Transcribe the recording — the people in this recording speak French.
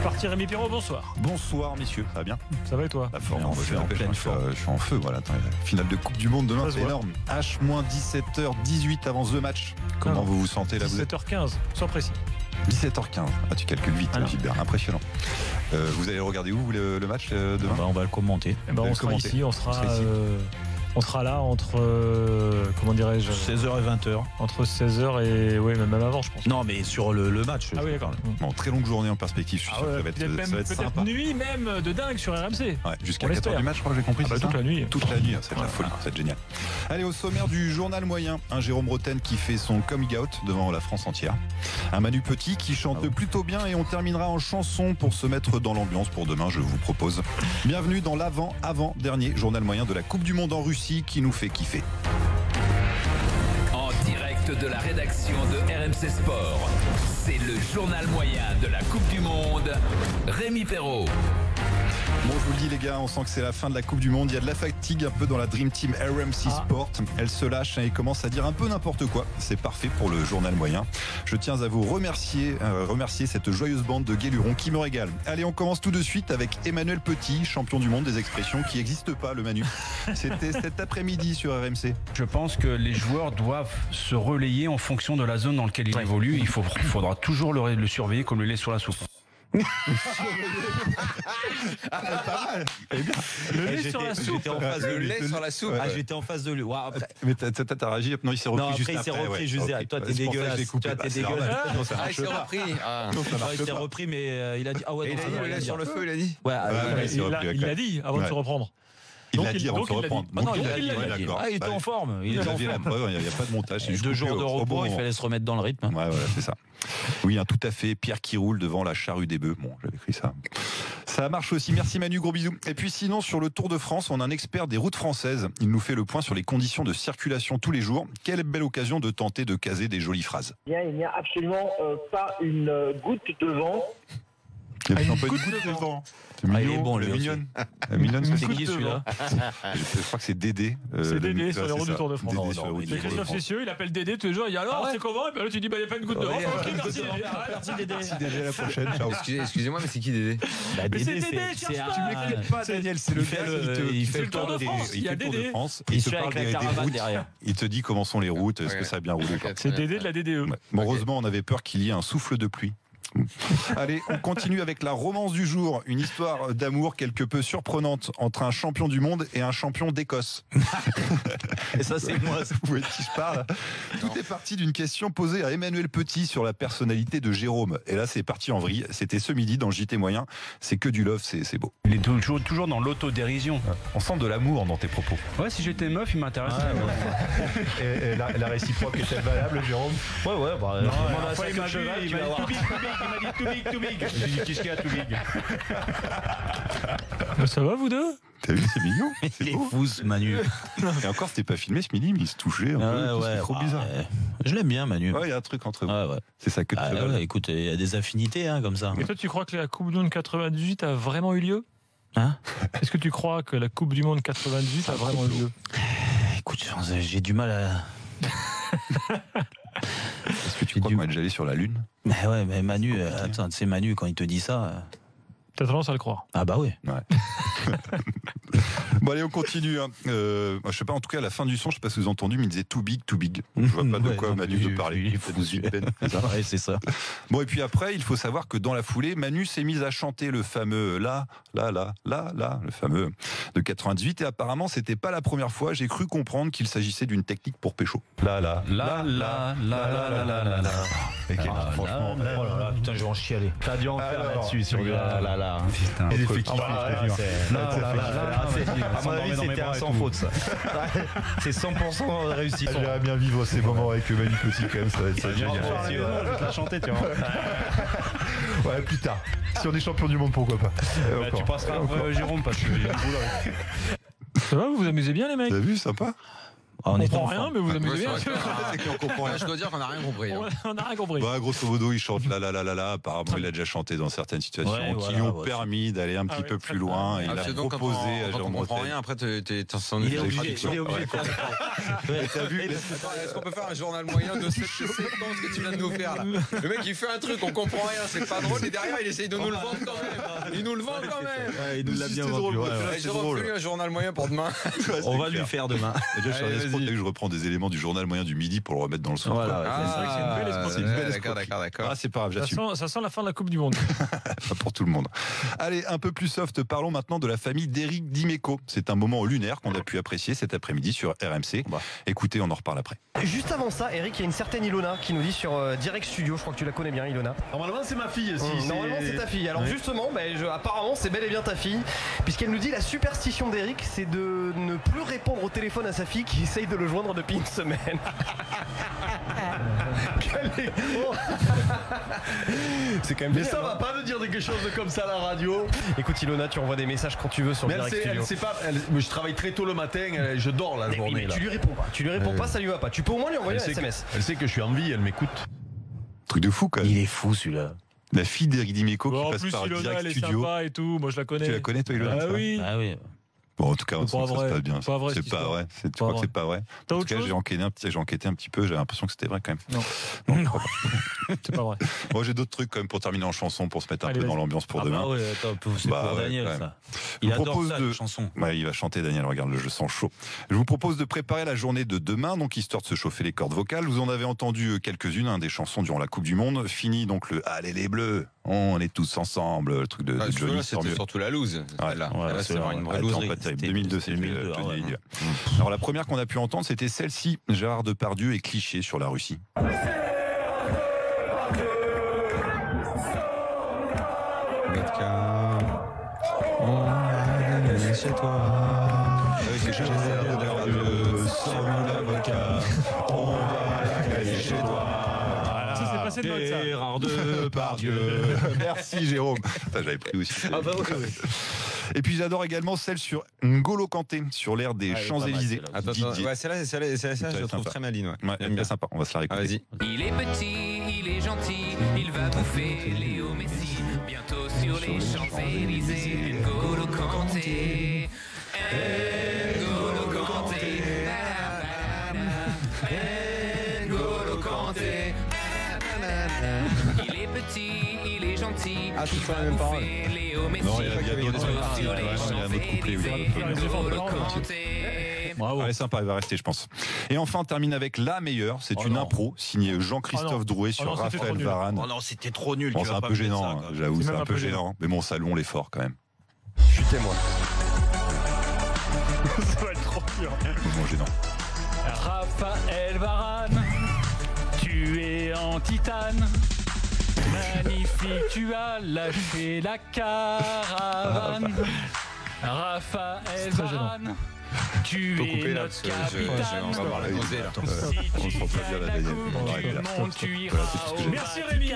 parti Rémi Perrault, bonsoir. Bonsoir messieurs, ça va bien? Ça va et toi? La forme, en pleine forme. Je suis en feu, voilà. Attends, finale de Coupe du Monde demain, c'est énorme. H-17h18 avant The Match. Comment vous vous sentez là? 17h15, sois précis. 17h15. Ah, tu calcules vite, Gilbert, impressionnant. Vous allez regarder où le match demain? On va le commenter. On sera ici, on sera là entre, comment dirais-je, 16h et 20h. Entre 16h et, oui, même avant, je pense. Non, mais sur le match. Ah oui, d'accord. Bon, très longue journée en perspective, je suis sûr que ça va être sympa. Peut-être nuit même de dingue sur RMC. Ouais, jusqu'à 4h du match, je crois que j'ai compris. Toute la nuit. Toute la nuit, c'est de la folie, c'est génial. Allez, au sommaire du journal moyen, un Jérôme Rotten qui fait son coming out devant la France entière. Un Manu Petit qui chante plutôt bien et on terminera en chanson pour se mettre dans l'ambiance pour demain, je vous propose. Bienvenue dans l'avant-dernier journal moyen de la Coupe du Monde en Russie qui nous fait kiffer. En direct de la rédaction de RMC Sport, c'est le journal moyen de la Coupe du Monde, Rémi Perrault. Bon, je vous le dis les gars, on sent que c'est la fin de la Coupe du Monde. Il y a de la fatigue un peu dans la Dream Team RMC Sport. Elle se lâche et commence à dire un peu n'importe quoi. C'est parfait pour le journal moyen. Je tiens à vous remercier cette joyeuse bande de guélurons qui me régale. Allez, on commence tout de suite avec Emmanuel Petit, champion du monde des expressions qui n'existent pas, le Manu. C'était cet après-midi sur RMC. Je pense que les joueurs doivent se relayer en fonction de la zone dans laquelle il évolue. Il faudra toujours le surveiller comme le lait sur la soupe. Pas mal. Le lait sur la soupe. J'étais en face de Le lui. lait sur la soupe. Ah, j'étais en face de lui. Wow, après... Mais t'as réagi. Non, il s'est repris juste après. Il s'est repris juste derrière. Toi, t'es dégueulasse. Toi, t'es dégueulasse. Il s'est repris. Il s'est repris, mais il a dit. Ah ouais, il a dit le lait sur le feu, il a dit. Ouais, il l'a dit avant de se reprendre. Il l'a dit avant de se reprendre. Il était en forme. Il était en forme. La preuve, il n'y a pas de montage. 2 jours de repos, il fallait se remettre dans le rythme. Ouais, voilà, c'est ça. Oui, tout à fait. Pierre qui roule devant la charrue des bœufs. Bon, j'avais écrit ça. Ça marche aussi. Merci Manu, gros bisous. Et puis sinon, sur le Tour de France, on a un expert des routes françaises. Il nous fait le point sur les conditions de circulation tous les jours. Quelle belle occasion de tenter de caser des jolies phrases. Il n'y a absolument pas une goutte de vent. Il y a un peu de goutte de vent. Il est bon, le mignonne. C'est qui celui-là? Je crois que c'est Dédé. C'est Dédé sur les routes du Tour de France. C'est Christophe Cessieux, il appelle Dédé tous les jours. Il dit alors, c'est comment? Et puis là, tu dis, il n'y a pas une goutte de vent. Merci Dédé. Merci Dédé, à la prochaine. Ciao. Excusez-moi, mais c'est qui Dédé? Dédé, tu m'écoutes pas, Daniel, c'est le gars il fait le Tour de France. Il fait le Tour de France. Il se parle des routes derrière. Il te dit comment sont les routes, est-ce que ça a bien roulé. C'est Dédé de la DDE. Heureusement, on avait peur qu'il y ait un souffle de pluie. Allez, on continue avec la romance du jour. Une histoire d'amour quelque peu surprenante entre un champion du monde et un champion d'Écosse. Et ça, c'est moi. Vous voyez de qui je parle? Tout est parti d'une question posée à Emmanuel Petit sur la personnalité de Jérôme. Et là, c'est parti en vrille. C'était ce midi dans le JT moyen. C'est que du love, c'est beau. Il est toujours dans l'autodérision. On sent de l'amour dans tes propos. Ouais, si j'étais meuf, il m'intéresse. Et la réciproque est-elle valable, Jérôme? Ouais, bah. Il m'a dit too big. J'ai dit qu'est-ce qu'il y a too big? Ça va, vous deux? T'as vu, c'est mignon. Il est fou, ce Manu. Et encore, c'était pas filmé ce midi, mais il se touchait un peu. C'est trop bizarre. Je l'aime bien, Manu. Ouais, il y a un truc entre vous. Ouais. C'est ça que tu veux. Écoute, il y a des affinités, comme ça. Et toi, tu crois que la Coupe du Monde 98 a vraiment eu lieu? Hein? Est-ce que tu crois que la Coupe du Monde 98 a vraiment eu lieu? Écoute, j'ai du mal à... Est-ce que tu crois qu'on est déjà allé sur la Lune? Mais Manu, attends, tu sais, Manu, quand il te dit ça... T'as tendance à le croire. Ah bah oui. Ouais. Bon allez, on continue. Je sais pas, en tout cas à la fin du son, je sais pas si vous avez entendu, mais il disait too big. Je vois pas de quoi Manu veut parler. Ouais, c'est ça. Bon, et puis après, il faut savoir que dans la foulée, Manu s'est mise à chanter le fameux là, le fameux de 98, et apparemment c'était pas la première fois. J'ai cru comprendre qu'il s'agissait d'une technique pour pécho. Là. Franchement, putain, je vais en chialer. T'as dû en faire là-dessus sur là. Putain, à mon avis, c'était un sans faute, ça. C'est 100% réussi. J'aimerais bien vivre ces moments avec Manu Petit quand même, ça va être génial. Je vais te la chanter, tu vois. Ouais, plus tard. Si on est champion du monde, pourquoi pas. Tu passeras Jérôme parce que Ça va, vous vous amusez bien, les mecs? T'as vu, sympa? On comprend rien, mais vous amusez bien. On comprend rien. Je dois dire qu'on n'a rien compris. On n'a rien compris. Bah, grosso modo, il chante la. Apparemment, il a déjà chanté dans certaines situations qui lui ont permis d'aller un petit peu plus loin. Il a proposé à Jean On comprend rien. Après, t'es sans Il est obligé. Est-ce qu'on peut faire un journal moyen de cette séquence que tu viens de nous faire là? Le mec, il fait un truc, on comprend rien, c'est pas drôle. Et derrière, il essaye de nous le vendre quand même. Il nous le vend quand même. Il nous l'a bien vendu. J'ai repris un journal moyen pour demain. On va lui faire demain. Déjà, je reprends des éléments du journal moyen du midi pour le remettre dans le soir. C'est une belle escroquerie. D'accord. Ah, c'est pas grave, j'assume. Ça sent la fin de la Coupe du Monde. Pas pour tout le monde. Allez, un peu plus soft, parlons maintenant de la famille d'Éric Dimeco. C'est un moment lunaire qu'on a pu apprécier cet après-midi sur RMC. Écoutez, on en reparle après. Juste avant ça, Eric, il y a une certaine Ilona qui nous dit sur Direct Studio, je crois que tu la connais bien, Ilona. Normalement, c'est ma fille. Normalement, c'est ta fille. Alors justement, apparemment, c'est bel et bien ta fille, puisqu'elle nous dit la superstition d'Eric, c'est de ne plus répondre au téléphone à sa fille qui essaye de le joindre depuis une semaine. C'est quand même. Mais ça va pas de dire quelque chose comme ça à la radio. Écoute, Ilona, tu envoies des messages quand tu veux sur Direct Studio. Je travaille très tôt le matin, je dors la journée. Tu lui réponds pas. Tu lui réponds pas, ça lui va pas. Tu peux au moins lui envoyer un SMS. Elle sait que je suis en vie, elle m'écoute. Truc de fou quand même. Il est fou celui-là. La fille d'Éric Dimeco qui passe par Ilona, Direct elle est Studio. sympa et tout. Moi, je la connais. Tu la connais, toi, Ilona? Ah oui. Ah oui. Bon, en tout cas, ça se passe bien. C'est pas vrai. Tu crois que c'est pas vrai? En tout cas, j'ai enquêté un petit peu. J'ai l'impression que c'était vrai quand même. Non. Je crois pas. C'est pas vrai. Moi, j'ai d'autres trucs quand même pour terminer en chanson, pour se mettre un peu dans l'ambiance pour demain. C'est pour Daniel ça. Il adore ça, les chansons. Ouais, il va chanter, Daniel. Regarde, je sens chaud. Je vous propose de préparer la journée de demain, donc histoire de se chauffer les cordes vocales. Vous en avez entendu quelques-unes, des chansons durant la Coupe du Monde. Fini donc le Allez les Bleus. On est tous ensemble, le truc de Johnny. C'était surtout la loose. C'est vraiment une vraie loserie. 2002, c'est Johnny. Alors la première qu'on a pu entendre, c'était celle-ci. Gérard Depardieu est cliché sur la Russie. Chez toi. C'est Gérard Depardieu, sans l'avocat. On va la gagner chez toi. Ça s'est passé de mode, ça. Gérard Depardieu. Merci Jérôme. J'avais pris aussi. Et puis j'adore également celle sur N'Golo Kanté, sur l'air des Champs-Élysées. Celle-là, je la trouve très maline. Bien sympa, on va se la réécouter. Vas-y. Il est petit, il est gentil, il va bouffer Léo Messi. Bientôt sur les Champs-Élysées, N'Golo Kanté. N'Golo Kanté. N'Golo Kanté. Il est petit, il est gentil, il va bouffer Léo Messi. Non, il y a d'autres sur les Champs-Élysées, N'Golo Kanté. Allez, sympa, il va rester, je pense. Et enfin, on termine avec la meilleure. C'est une impro signée Jean-Christophe Drouet sur Raphaël Varane. Oh non, c'était trop nul. Bon, c'est un peu gênant, j'avoue, c'est un peu gênant. Mais bon, saluons l'effort quand même. Je suis témoin. Ça va être trop dur. Bon, gênant. Raphaël Varane, tu es en titane. Magnifique, tu as lâché la caravane. Raphaël Varane, tu es notre capitaine. On va voir la on se prend pas bien la Daniel. Merci Rémi.